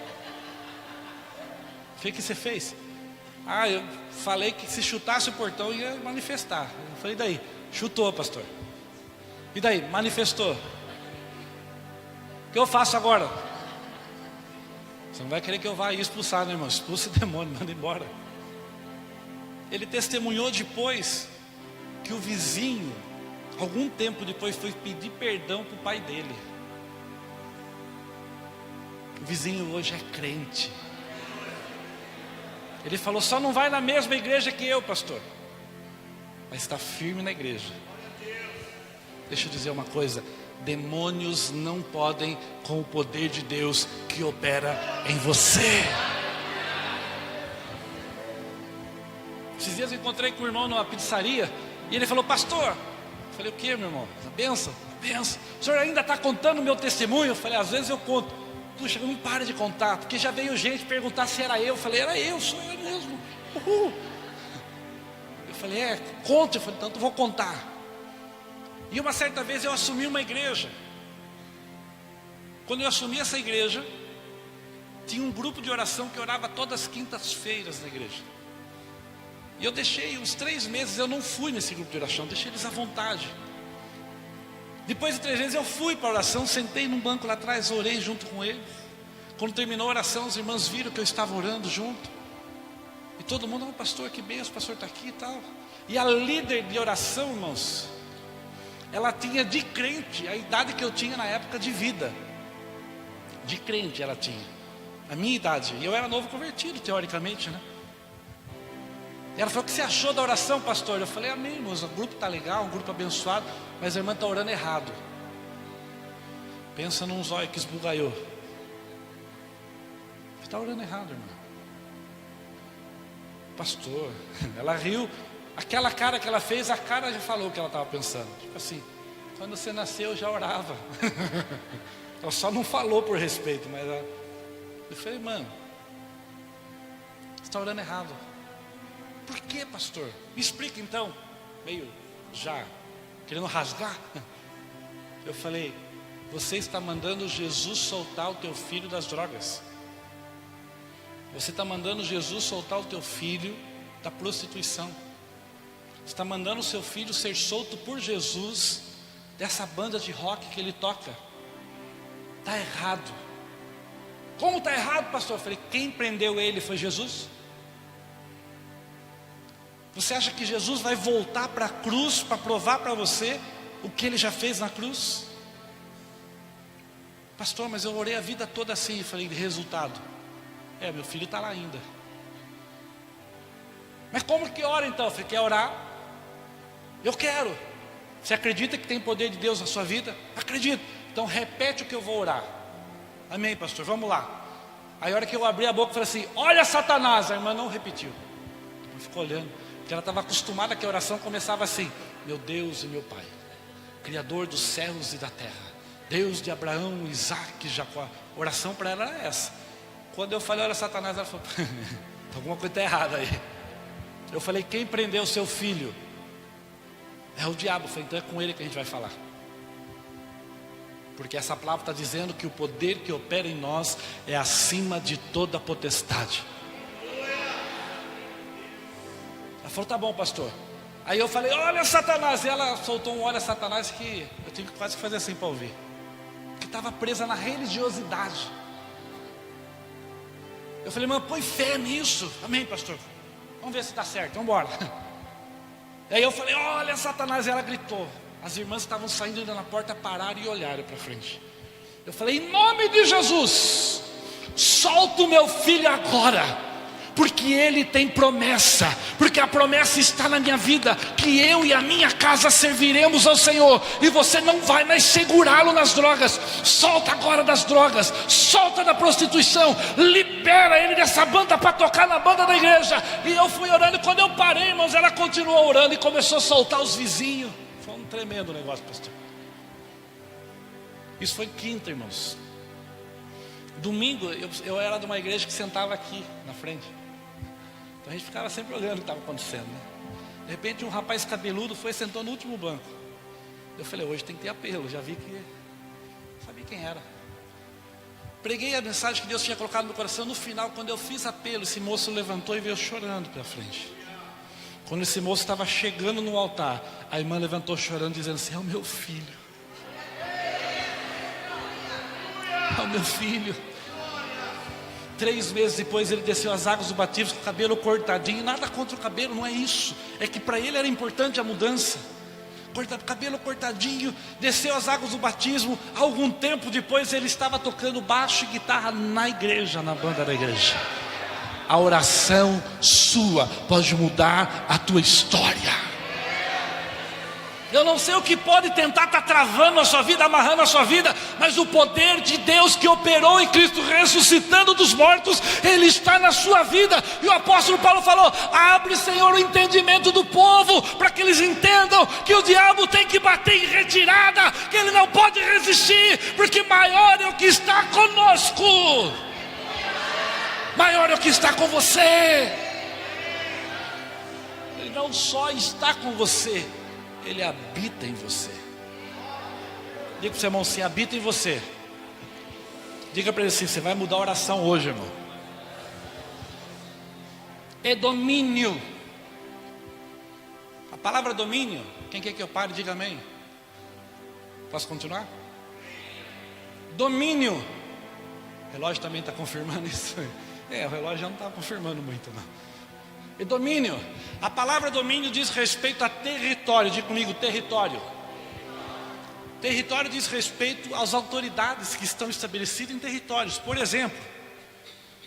O que você fez? Ah, eu falei que se chutasse o portão ia manifestar. Eu falei: e daí? Chutou, pastor. E daí? Manifestou. O que eu faço agora? Você não vai querer que eu vá expulsar, né, irmão? Expulse o demônio, manda embora. Ele testemunhou depois que o vizinho, algum tempo depois, foi pedir perdão para o pai dele. O vizinho hoje é crente. Ele falou: só não vai na mesma igreja que eu, pastor, mas está firme na igreja. Deixa eu dizer uma coisa: demônios não podem com o poder de Deus que opera em você. Esses dias eu encontrei com o irmão numa pizzaria, e ele falou: pastor. Eu falei: o que, meu irmão? A benção, a benção. O senhor ainda está contando o meu testemunho? Eu falei: às vezes eu conto. Puxa, não para de contar, porque já veio gente perguntar se era eu. Eu falei: era eu, sou eu mesmo. Uhul. Eu falei: conta. Eu falei: então eu vou contar. E uma certa vez eu assumi uma igreja. Quando eu assumi essa igreja, tinha um grupo de oração que orava todas as quintas-feiras na igreja. E eu deixei uns 3 meses, eu não fui nesse grupo de oração, deixei eles à vontade. Depois de 3 meses eu fui para a oração, sentei num banco lá atrás, orei junto com eles. Quando terminou a oração, os irmãos viram que eu estava orando junto. E todo mundo: oh, pastor, que benção, o pastor está aqui e tal. E a líder de oração, irmãos, ela tinha de crente a idade que eu tinha na época de vida. De crente ela tinha a minha idade. E eu era novo convertido, teoricamente, né? E ela falou: o que você achou da oração, pastor? Eu falei: amém, irmãos, o grupo está legal, um grupo abençoado, mas a irmã está orando errado. Pensa num zóio que esbugalhou. Você está orando errado, irmã. Pastor, ela riu. Aquela cara que ela fez, a cara já falou o que ela estava pensando. Tipo assim, quando você nasceu eu já orava. Ela só não falou por respeito, mas ela... Eu falei: mano, você está orando errado. Por que, pastor? Me explica então. Meio já querendo rasgar. Eu falei: você está mandando Jesus soltar o teu filho das drogas. Você está mandando Jesus soltar o teu filho da prostituição. Você está mandando o seu filho ser solto por Jesus dessa banda de rock que ele toca. Está errado. Como está errado, pastor? Eu falei: quem prendeu ele foi Jesus? Você acha que Jesus vai voltar para a cruz para provar para você o que ele já fez na cruz? Pastor, mas eu orei a vida toda assim. Eu falei: resultado? Meu filho está lá ainda. Mas como que ora então? Eu falei: quer orar? Eu quero. Você acredita que tem poder de Deus na sua vida? Acredito. Então repete o que eu vou orar. Amém, pastor? Vamos lá. Aí a hora que eu abri a boca, eu falei assim: olha Satanás. A irmã não repetiu. Ela ficou olhando. Porque ela estava acostumada que a oração começava assim: meu Deus e meu Pai, Criador dos céus e da terra, Deus de Abraão, Isaac e Jacó. A oração para ela era essa. Quando eu falei olha Satanás, ela falou: alguma coisa está errada aí. Eu falei: quem prendeu o seu filho? É o diabo. Eu falei: então é com ele que a gente vai falar. Porque essa palavra está dizendo que o poder que opera em nós é acima de toda potestade. Ela falou: tá bom, pastor. Aí eu falei: olha Satanás. E ela soltou um olha Satanás que eu tive que quase fazer assim para ouvir. Porque estava presa na religiosidade. Eu falei: mãe, põe fé nisso. Amém, pastor? Vamos ver se dá certo, vamos embora. E aí eu falei: olha Satanás. E ela gritou. As irmãs estavam saindo ainda na porta, pararam e olharam para frente. Eu falei: em nome de Jesus, solta o meu filho agora. Porque ele tem promessa, porque a promessa está na minha vida, que eu e a minha casa serviremos ao Senhor, e você não vai mais segurá-lo nas drogas. Solta agora das drogas, solta da prostituição, libera ele dessa banda para tocar na banda da igreja. E eu fui orando, e quando eu parei, irmãos, ela continuou orando e começou a soltar os vizinhos. Foi um tremendo negócio, pastor. Isso foi quinta, irmãos. Domingo, eu era de uma igreja que sentava aqui na frente. Então a gente ficava sempre olhando o que estava acontecendo, né? De repente um rapaz cabeludo foi e sentou no último banco. Eu falei: hoje tem que ter apelo. Já vi que... sabia quem era. Preguei a mensagem que Deus tinha colocado no meu coração. No final, quando eu fiz apelo, esse moço levantou e veio chorando para frente. Quando esse moço estava chegando no altar, a irmã levantou chorando, dizendo assim: é o meu filho. É o meu filho. 3 meses depois ele desceu as águas do batismo com o cabelo cortadinho. Nada contra o cabelo, não é isso. É que para ele era importante a mudança. Cabelo cortadinho, desceu as águas do batismo. Algum tempo depois ele estava tocando baixo e guitarra na igreja, na banda da igreja. A oração sua pode mudar a tua história. Eu não sei o que pode tentar estar travando a sua vida, amarrando a sua vida, mas o poder de Deus que operou em Cristo, ressuscitando dos mortos, Ele está na sua vida. E o apóstolo Paulo falou: abre, Senhor, o entendimento do povo, para que eles entendam que o diabo tem que bater em retirada, que ele não pode resistir, porque maior é o que está conosco, maior é o que está com você. Ele não só está com você, Ele habita em você. Diga para o seu irmão: se habita em você. Diga para ele assim: você vai mudar a oração hoje, irmão. É domínio. A palavra domínio, quem quer que eu pare, diga amém. Posso continuar? Domínio. O relógio também está confirmando isso. O relógio já não está confirmando muito, não. E domínio, a palavra domínio diz respeito a território. Diga comigo: território. Território diz respeito às autoridades que estão estabelecidas em territórios. Por exemplo,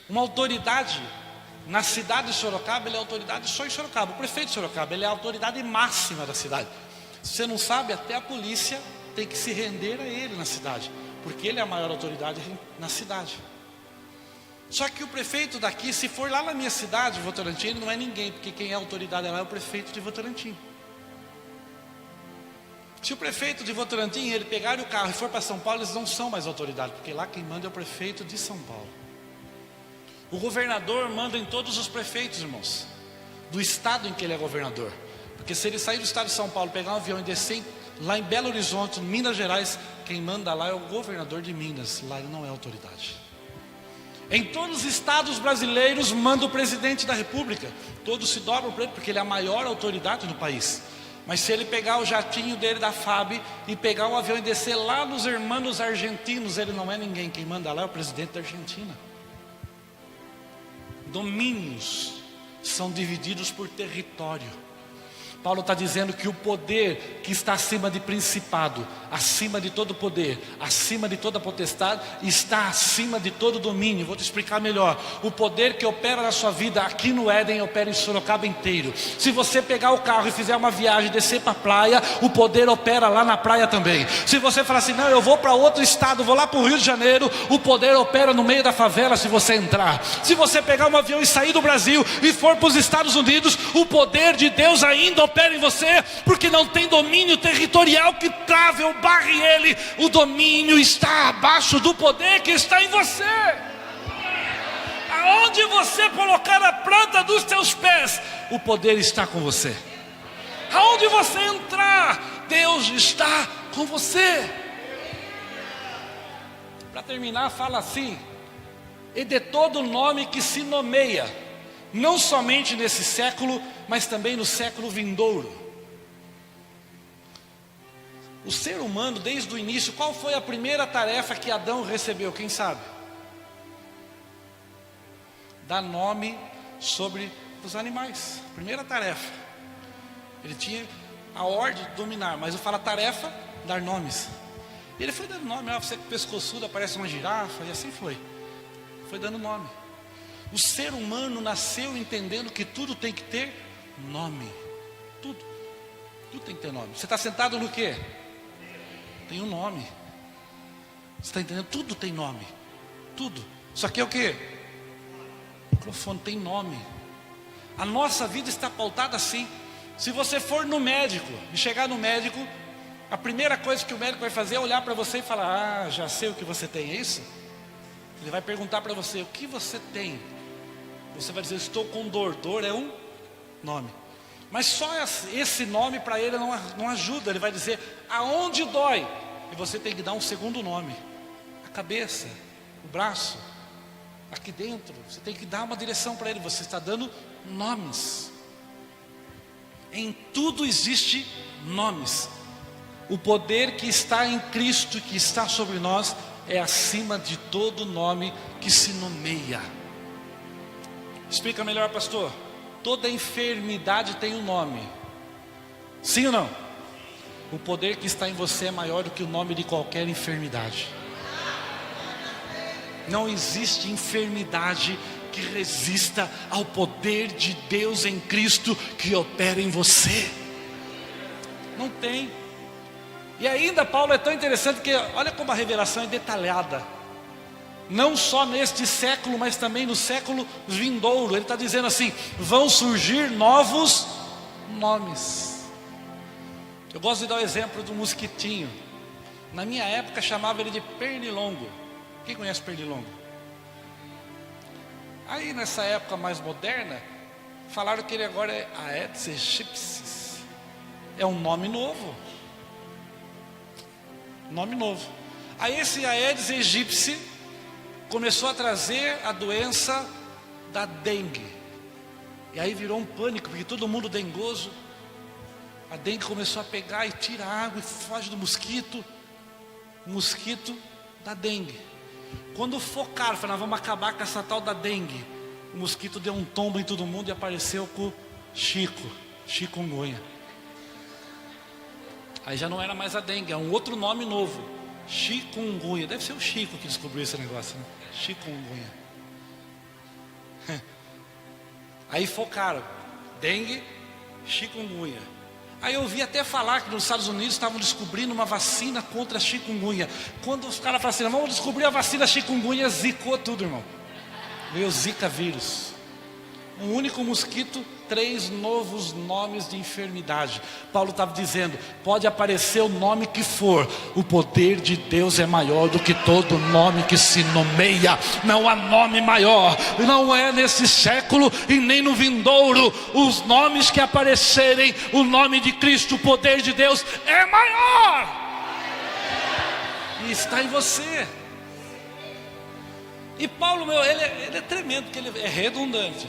uma autoridade Na cidade de Sorocaba, ele é autoridade só em Sorocaba. O prefeito de Sorocaba, ele é a autoridade máxima da cidade. Se você não sabe, até a polícia tem que se render a ele na cidade, porque ele é a maior autoridade na cidade. Só que o prefeito daqui, se for lá na minha cidade, Votorantim, ele não é ninguém, porque quem é autoridade lá é o prefeito de Votorantim. Se o prefeito de Votorantim, ele pegar o carro e for para São Paulo, eles não são mais autoridade, porque lá quem manda é o prefeito de São Paulo. O governador manda em todos os prefeitos, irmãos, do estado em que ele é governador. Porque se ele sair do estado de São Paulo, pegar um avião e descer lá em Belo Horizonte, Minas Gerais, quem manda lá é o governador de Minas, lá ele não é autoridade. Em todos os estados brasileiros manda o presidente da república, todos se dobram para ele, porque ele é a maior autoridade do país. Mas se ele pegar o jatinho dele da FAB e pegar um avião e descer lá nos hermanos argentinos, ele não é ninguém, quem manda lá é o presidente da Argentina. Domínios são divididos por território. Paulo está dizendo que o poder que está acima de principado, acima de todo poder, acima de toda potestade, está acima de todo domínio. Vou te explicar melhor. O poder que opera na sua vida aqui no Éden, opera em Sorocaba inteiro. Se você pegar o carro e fizer uma viagem, descer para a praia, o poder opera lá na praia também. Se você falar assim, não, eu vou para outro estado, vou lá para o Rio de Janeiro, o poder opera no meio da favela se você entrar. Se você pegar um avião e sair do Brasil e for para os Estados Unidos, o poder de Deus ainda opera em você, porque não tem domínio territorial que trave ou barre ele. O domínio está abaixo do poder que está em você. Aonde você colocar a planta dos teus pés, o poder está com você. Aonde você entrar, Deus está com você. Para terminar, fala assim: e de todo nome que se nomeia, não somente nesse século, mas também no século vindouro. O ser humano, desde o início, qual foi a primeira tarefa que Adão recebeu? Quem sabe? Dar nome sobre os animais. Primeira tarefa. Ele tinha a ordem de dominar, mas eu falo a tarefa, dar nomes. E ele foi dando nome. Você que pescoçudo, parece uma girafa, e assim foi. Foi dando nome. O ser humano nasceu entendendo que tudo tem que ter nome. Tudo tem que ter nome. Você está sentado no quê? Tem um nome. Você está entendendo? Tudo tem nome. Tudo. Isso aqui é o quê? O microfone tem nome. A nossa vida está pautada assim. Se você for no médico e chegar no médico, a primeira coisa que o médico vai fazer é olhar para você e falar: ah, já sei o que você tem, é isso? Ele vai perguntar para você: o que você tem? Você vai dizer: estou com dor. Dor é um nome. Mas só esse nome para ele não ajuda. Ele vai dizer aonde dói. E você tem que dar um segundo nome. A cabeça, o braço, aqui dentro. Você tem que dar uma direção para ele. Você está dando nomes. Em tudo existe nomes. O poder que está em Cristo, que está sobre nós, é acima de todo nome que se nomeia. Explica melhor, pastor. Toda enfermidade tem um nome. Sim ou não? O poder que está em você é maior do que o nome de qualquer enfermidade. Não existe enfermidade que resista ao poder de Deus em Cristo que opera em você. Não tem. E ainda Paulo é tão interessante que olha como a revelação é detalhada. Não só neste século, mas também no século vindouro. Ele está dizendo assim: vão surgir novos nomes. Eu gosto de dar o exemplo do mosquitinho. Na minha época chamava ele de pernilongo. Quem conhece pernilongo? Aí nessa época mais moderna, falaram que ele agora é Aedes aegypti. É um nome novo. Nome novo. Aí esse Aedes aegypti começou a trazer a doença da dengue. E aí virou um pânico, porque todo mundo dengoso. A dengue começou a pegar e tira a água e foge do mosquito. O mosquito da dengue. Quando focaram, falaram: vamos acabar com essa tal da dengue. O mosquito deu um tombo em todo mundo e apareceu com chikungunya. Aí já não era mais a dengue, é um outro nome novo. Chikungunya. Deve ser o Chico que descobriu esse negócio, né? Chikungunya. Aí focaram, dengue, chikungunya. Aí eu ouvi até falar que nos Estados Unidos estavam descobrindo uma vacina contra a chikungunya. Quando os caras falaram assim, vamos descobrir a vacina chikungunya, zicou tudo, irmão. Veio o Zika vírus. Um único mosquito, 3 novos nomes de enfermidade. Paulo estava dizendo, pode aparecer o nome que for, o poder de Deus é maior do que todo nome que se nomeia. Não há nome maior, não é nesse século e nem no vindouro. Os nomes que aparecerem, o nome de Cristo, o poder de Deus é maior. E está em você. E Paulo, ele é tremendo, porque ele é redundante.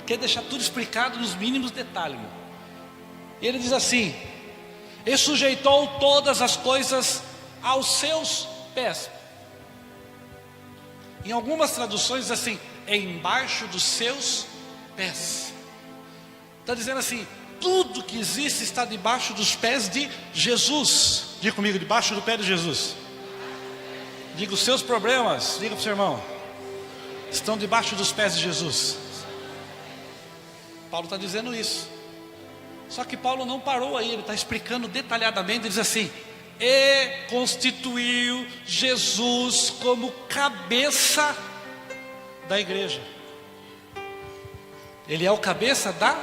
Quer deixar tudo explicado nos mínimos detalhes, meu. Ele diz assim: e sujeitou todas as coisas aos seus pés. Em algumas traduções diz assim, embaixo dos seus pés. Está dizendo assim, tudo que existe está debaixo dos pés de Jesus. Diga comigo, debaixo do pé de Jesus. Diga, os seus problemas, diga para o seu irmão, estão debaixo dos pés de Jesus. Paulo está dizendo isso. Só que Paulo não parou aí, ele está explicando detalhadamente. Ele diz assim, e constituiu Jesus como cabeça da igreja. Ele é o cabeça da...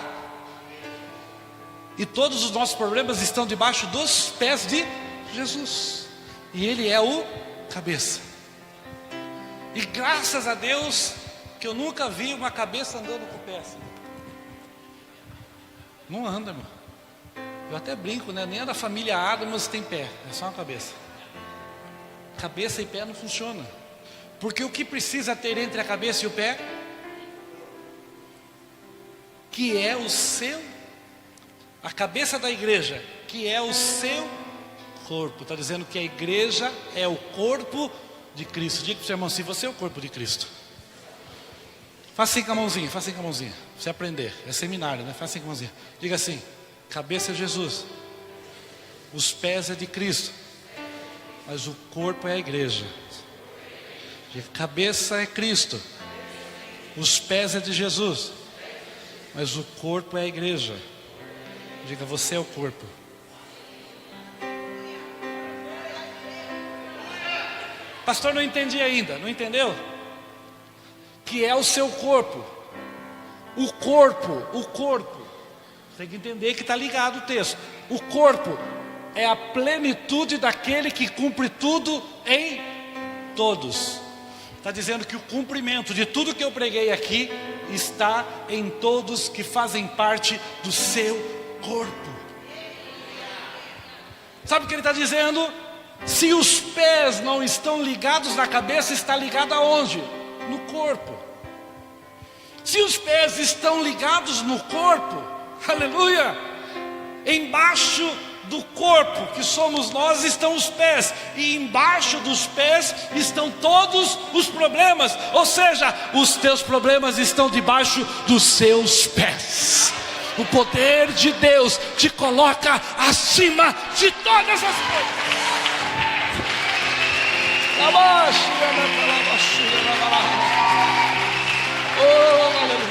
E todos os nossos problemas estão debaixo dos pés de Jesus. E ele é o cabeça. E graças a Deus que eu nunca vi uma cabeça andando com o pé assim. Não anda, meu. Eu até brinco, né? Nem a da família Adams tem pé, é só uma cabeça. Cabeça e pé não funciona. Porque o que precisa ter entre a cabeça e o pé? Que é o seu, a cabeça da igreja, que é o seu corpo. Está dizendo que a igreja é o corpo de Cristo. Diga para o seu irmão assim, você é o corpo de Cristo. Faça assim com a mãozinha, faça assim com a mãozinha. Pra você aprender, é seminário, né? Faça assim com a mãozinha. Diga assim, cabeça é Jesus, os pés é de Cristo, mas o corpo é a igreja. Diga, cabeça é Cristo, os pés é de Jesus, mas o corpo é a igreja. Diga, você é o corpo. Pastor, não entendi ainda, não entendeu? Que é o seu corpo. O corpo. Tem que entender que está ligado o texto. O corpo é a plenitude daquele que cumpre tudo em todos. Está dizendo que o cumprimento de tudo que eu preguei aqui está em todos que fazem parte do seu corpo. Sabe o que ele está dizendo? Se os pés não estão ligados na cabeça, está ligado aonde? No corpo. Se os pés estão ligados no corpo, aleluia, embaixo do corpo, que somos nós, estão os pés, e embaixo dos pés estão todos os problemas, ou seja, os teus problemas estão debaixo dos seus pés. O poder de Deus te coloca acima de todas as coisas. Oh, aleluia.